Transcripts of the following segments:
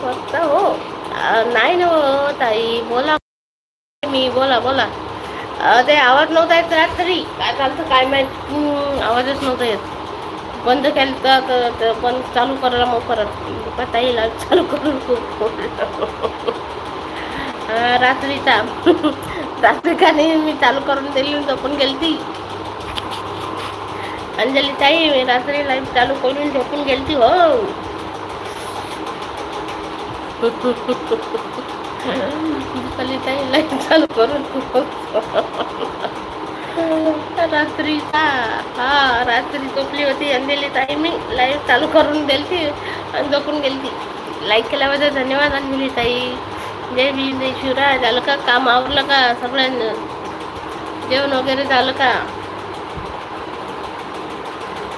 फक्त हो. नाही ना हो ताई, बोला. मी बोला बोला. ते आवाज नव्हता येत रात्री, काय झालं काय माहित. आवाजच नव्हता येत. बंद केलं तर बंद चालू करायला मग परत ताई लाईव्ह चालू करून रात्रीचा. रात्री का नाही मी चालू करून दिली, झोपून गेलती. अंजली ताई मी रात्री लाईव्ह चालू करून झोपून गेलती हो. दीपाली ताई लाईव्ह चालू करून रात्रीचा. हा रात्री झोपली होती अंजली ताई, मी लाईव्ह चालू करून दिलती आणि झोपून गेलती. लाईक केल्याबद्दल धन्यवाद अंजली ताई. जय भीम जय शिवराय. झालं का काम, आवरलं का सगळ्यांना? जेवण वगैरे झालं का?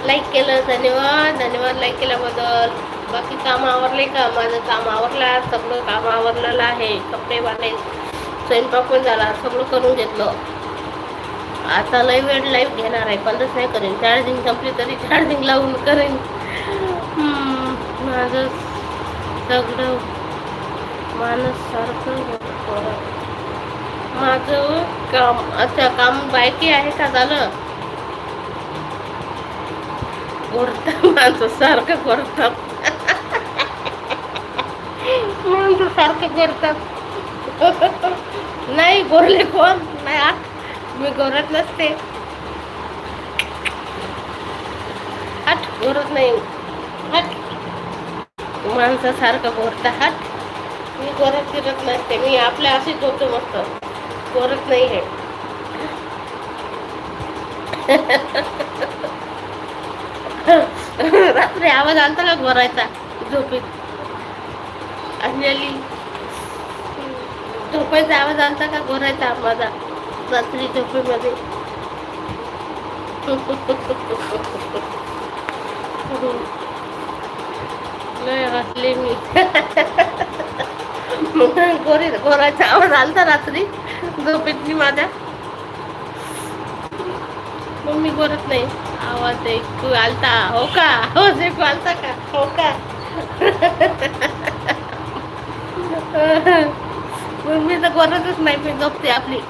लाईक केलं, धन्यवाद धन्यवाद लाईक केल्याबद्दल. बाकी काम आवरले का? माझं काम आवरलं, सगळं काम आवरलेलं आहे. कपडे वाले, स्वयंपाक पण झाला, सगळं करून घेतलं. आता लई वेळ लाईव्ह घेणार आहे, बंदच नाही करेन. चार्जिंग संपली तरी चार्जिंग लावून करेन. माझं सगळं माणूस सारखं माझं काम. अच्छा, काम बाकी आहे का? झालं गोरता माणसं सारखं करतात. माणसं सारखं करतात. नाही गोरले कोण नाही मी गोरत नसते. हट, गोरत नाही. हट, माणसं सारखं गोरता. हट, मी गोरत फिरत नसते. मी आपल्या अशीच होतो मस्त, गोरत नाही हे. रात्री आवाज आलता का गोरायचा झोपेत? अंजली, झोपायचा आवाज आलता का गोरायचा माझा रात्री झोपेमध्ये? लय हसले मी. गोरायचा आवाज आलता रात्री झोपेत मी माझ्या. मग मी बोलत नाही. आवाज ऐकू आलता हो का? आवाज ऐकू आलता का हो का? मग मी तर बोलतच नाही, मी झोपते आपली.